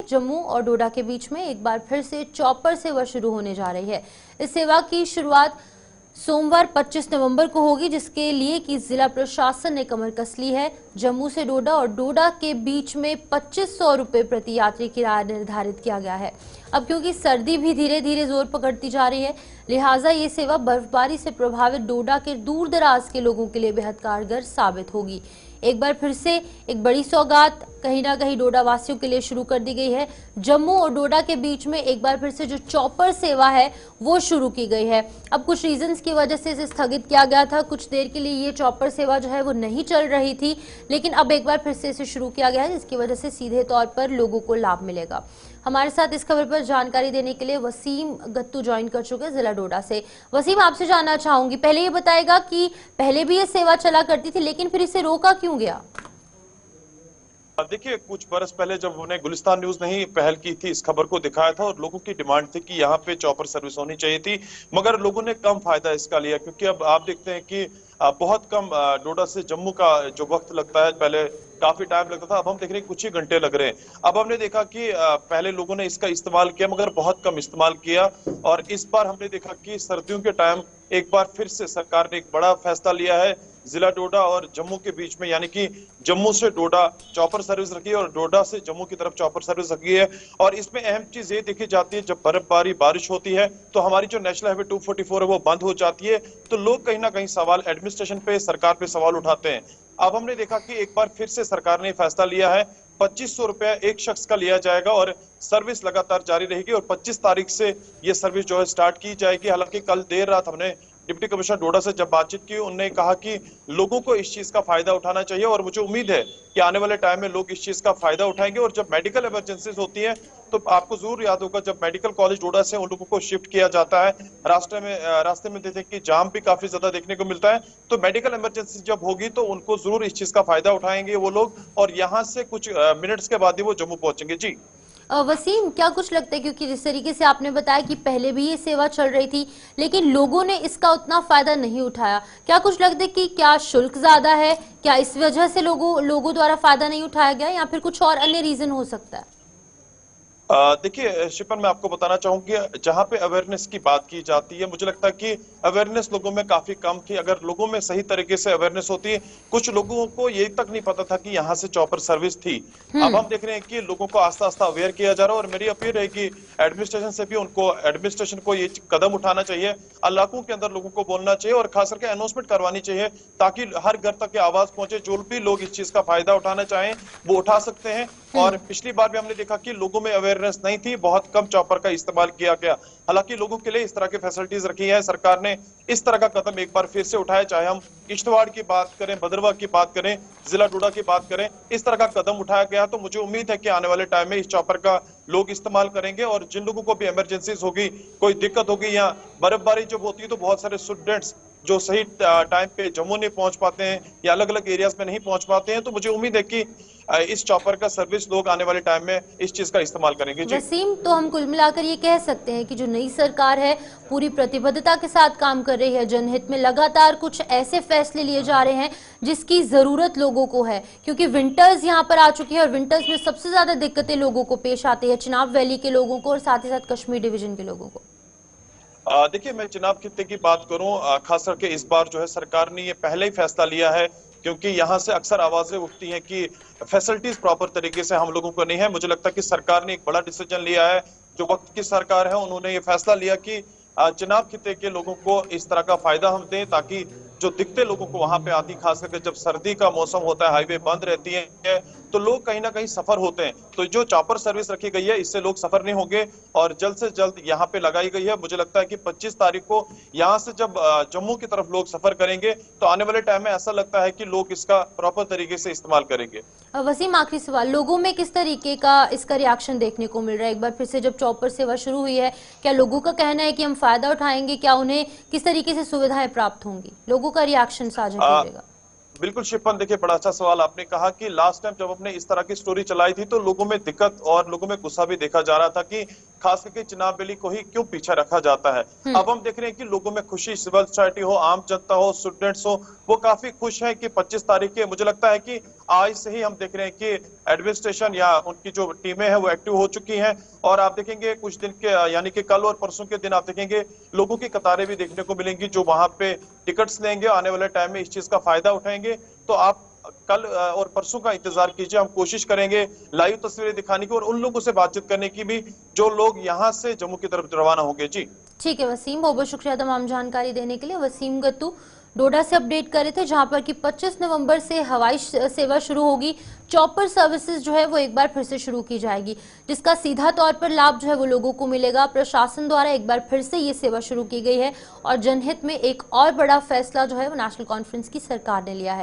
जम्मू और डोडा के बीच में एक बार फिर से चॉपर सेवा शुरू होने जा रही है। इस सेवा की शुरुआत सोमवार 25 नवंबर को होगी, जिसके लिए कि जिला प्रशासन ने कमर कस ली है। जम्मू से डोडा और डोडा के बीच में 2500 रुपए प्रति यात्री किराया निर्धारित किया गया है। अब क्योंकि सर्दी भी धीरे धीरे जोर पकड़ती जा रही है, लिहाजा ये सेवा बर्फबारी से प्रभावित डोडा के दूर दराज के लोगों के लिए बेहद कारगर साबित होगी। एक बार फिर से एक बड़ी सौगात कहीं ना कहीं डोडा वासियों के लिए शुरू कर दी गई है। जम्मू और डोडा के बीच में एक बार फिर से जो चॉपर सेवा है वो शुरू की गई है। अब कुछ रीजंस की वजह से इसे स्थगित किया गया था, कुछ देर के लिए ये चॉपर सेवा जो है वो नहीं चल रही थी, लेकिन अब एक बार फिर से इसे शुरू किया गया है, जिसकी वजह से सीधे तौर पर लोगों को लाभ मिलेगा। हमारे साथ इस खबर पर जानकारी देने के लिए वसीम गत्तू ज्वाइन कर चुके हैं जिला डोडा से। वसीम, आपसे जानना चाहूंगी, पहले ये बताएगा कि पहले भी ये सेवा चला करती थी, लेकिन फिर इसे रोका क्यों गया? देखिए, कुछ बरस पहले जब उन्होंने गुलिस्तान न्यूज ने ही पहल की थी, इस खबर को दिखाया था और लोगों की डिमांड थी कि यहाँ पे चॉपर सर्विस होनी चाहिए थी, मगर लोगों ने कम फायदा इसका लिया, क्योंकि अब आप देखते हैं कि बहुत कम डोडा से जम्मू का जो वक्त लगता है, पहले काफी टाइम लगता था, अब हम देख रहे हैं कुछ ही घंटे लग रहे हैं। अब हमने देखा कि पहले लोगों ने इसका इस्तेमाल किया, मगर बहुत कम इस्तेमाल किया, और इस बार हमने देखा कि सर्दियों के टाइम एक बार फिर से सरकार ने एक बड़ा फैसला लिया है जिला डोडा और जम्मू के बीच में, यानी कि जम्मू से डोडा चॉपर सर्विस रखी है और डोडा से जम्मू की तरफ चॉपर सर्विस रखी है। और इसमें अहम चीज ये देखी जाती है, जब बर्फबारी बारिश होती है तो हमारी जो नेशनल हाईवे 244 है वो बंद हो जाती है, तो लोग कहीं ना कहीं सवाल एडमिनिस्ट्रेशन पे, सरकार पे सवाल उठाते हैं। अब हमने देखा कि एक बार फिर से सरकार ने फैसला लिया है, 2500 रुपया एक शख्स का लिया जाएगा और सर्विस लगातार जारी रहेगी और 25 तारीख से ये सर्विस जो है स्टार्ट की जाएगी। हालांकि कल देर रात हमने डिप्टी कमिश्नर डोडा से जब बातचीत की, उन्होंने कहा कि लोगों को इस चीज का फायदा उठाना चाहिए और मुझे उम्मीद है कि आने वाले टाइम में लोग इस चीज का फायदा उठाएंगे। और जब मेडिकल इमरजेंसीज होती है तो आपको जरूर याद होगा, जब मेडिकल कॉलेज डोडा से उन लोगों को शिफ्ट किया जाता है, रास्ते में देखें कि जाम भी काफी ज्यादा देखने को मिलता है, तो मेडिकल इमरजेंसी जब होगी तो उनको जरूर इस चीज का फायदा उठाएंगे वो लोग, और यहाँ से कुछ मिनट्स के बाद ही वो जम्मू पहुंचेंगे। जी वसीम, क्या कुछ लगता है, क्योंकि जिस तरीके से आपने बताया कि पहले भी ये सेवा चल रही थी लेकिन लोगों ने इसका उतना फायदा नहीं उठाया, क्या कुछ लगता है कि क्या शुल्क ज्यादा है, क्या इस वजह से लोगों द्वारा फायदा नहीं उठाया गया, या फिर कुछ और अन्य रीजन हो सकता है? देखिए शिपन, मैं आपको बताना चाहूंगी, जहां पे अवेयरनेस की बात की जाती है, मुझे लगता है कि अवेयरनेस लोगों में काफी कम थी। अगर लोगों में सही तरीके से अवेयरनेस होती, कुछ लोगों को ये तक नहीं पता था कि यहाँ से चॉपर सर्विस थी। अब हम देख रहे हैं कि लोगों को आस्ता आस्ता अवेयर किया जा रहा है, और मेरी अपील है कि एडमिनिस्ट्रेशन को ये कदम उठाना चाहिए, इलाकों के अंदर लोगों को बोलना चाहिए और खास करके अनाउंसमेंट करवानी चाहिए, ताकि हर घर तक की आवाज पहुंचे। जो भी लोग इस चीज का फायदा उठाना चाहें वो उठा सकते हैं। और पिछली बार भी हमने देखा कि लोगों में अवेयरनेस नहीं थी, बहुत कम चॉपर का इस्तेमाल किया गया। हालांकि लोगों के लिए इस तरह की फैसिलिटीज रखी है सरकार ने, इस तरह का कदम एक बार फिर से उठाया, चाहे हम किश्तवाड़ की बात करें, भद्रवाह की बात करें, जिला डोडा की बात करें, इस तरह का कदम उठाया गया। तो मुझे उम्मीद है कि आने वाले टाइम में इस चॉपर का लोग इस्तेमाल करेंगे, और जिन लोगों को भी इमरजेंसीज होगी, कोई दिक्कत होगी, या बर्फबारी जब होती है तो बहुत सारे स्टूडेंट्स जो सही टाइम पे जम्मू नहीं पहुंच पाते हैं या अलग अलग एरियाज में नहीं पहुंच पाते हैं, तो मुझे उम्मीद है कि इस चॉपर का सर्विस लोग आने वाले टाइम में इस चीज का इस्तेमाल करेंगे। जी वसीम, तो हम कुल मिलाकर ये कह सकते हैं कि जो नई सरकार है पूरी प्रतिबद्धता के साथ काम कर रही है, जनहित में लगातार कुछ ऐसे फैसले लिए जा रहे हैं जिसकी जरूरत लोगों को है, क्योंकि विंटर्स यहाँ पर आ चुकी है और विंटर्स में सबसे ज्यादा दिक्कतें लोगों को पेश आती है, चिनाब वैली के लोगों को और साथ ही साथ कश्मीर डिवीजन के लोगों को। देखिए, मैं चिनाब खित्ते की बात करूं, खास करके इस बार जो है सरकार ने ये पहले ही फैसला लिया है, क्योंकि यहाँ से अक्सर आवाजें उठती हैं कि फैसिलिटीज प्रॉपर तरीके से हम लोगों को नहीं है। मुझे लगता है कि सरकार ने एक बड़ा डिसीजन लिया है, जो वक्त की सरकार है उन्होंने ये फैसला लिया कि चिनाब खित्ते के लोगों को इस तरह का फायदा हम दें, ताकि जो दिक्कतें लोगों को वहां पे आती, खास करके जब सर्दी का मौसम होता है, हाईवे बंद रहती है, तो लोग कहीं ना कहीं सफर होते हैं। तो जो चॉपर सर्विस रखी गई है, इससे लोग सफर नहीं होंगे और जल्द से जल्द यहाँ पे लगाई गई है। मुझे लगता है कि 25 तारीख को यहाँ से जब जम्मू की तरफ लोग सफर करेंगे, तो आने वाले टाइम में ऐसा लगता है कि लोग इसका प्रॉपर तरीके से इस्तेमाल करेंगे। वसीम, आखिरी सवाल, लोगों में किस तरीके का इसका रिएक्शन देखने को मिल रहा है? एक बार फिर से जब चॉपर सेवा शुरू हुई है, क्या लोगों का कहना है कि हम फायदा उठाएंगे, क्या उन्हें किस तरीके से सुविधाएं प्राप्त होंगी? लोगों का रिएक्शन साझा कीजिएगा। बिल्कुल शिपन, देखिए बड़ा अच्छा सवाल आपने कहा कि लास्ट टाइम जब हमने इस तरह की स्टोरी चलाई थी तो लोगों में दिक्कत और लोगों में गुस्सा भी देखा जा रहा था कि खास करके चिनाब वैली को ही क्यों पीछे रखा जाता है। अब हम देख रहे हैं कि लोगों में खुशी, सिविल सोसाइटी हो, आम जनता हो, स्टूडेंट्स हो, वो काफी खुश हैं कि 25 तारीख के, मुझे लगता है कि आज से ही हम देख रहे हैं कि एडमिनिस्ट्रेशन या उनकी जो टीमें हैं वो एक्टिव हो चुकी हैं। और आप देखेंगे कुछ दिन के यानी कि कल और परसों के दिन आप देखेंगे लोगों की कतारें भी देखने को मिलेंगी जो वहां पे टिकट्स लेंगे, आने वाले टाइम में इस चीज का फायदा उठाएंगे। तो आप कल और परसों का इंतजार कीजिए, हम कोशिश करेंगे लाइव तस्वीरें दिखाने की और उन लोगों से बातचीत करने की भी जो लोग यहाँ से जम्मू की तरफ रवाना होंगे। जी ठीक है वसीम, बहुत बहुत शुक्रिया तमाम जानकारी देने के लिए। वसीम गत्तू डोडा से अपडेट कर रहे थे, जहां पर कि 25 नवंबर से हवाई सेवा शुरू होगी। चॉपर सर्विसेज जो है वो एक बार फिर से शुरू की जाएगी, जिसका सीधा तौर पर लाभ जो है वो लोगों को मिलेगा। प्रशासन द्वारा एक बार फिर से ये सेवा शुरू की गई है और जनहित में एक और बड़ा फैसला जो है वो नेशनल कॉन्फ्रेंस की सरकार ने लिया है।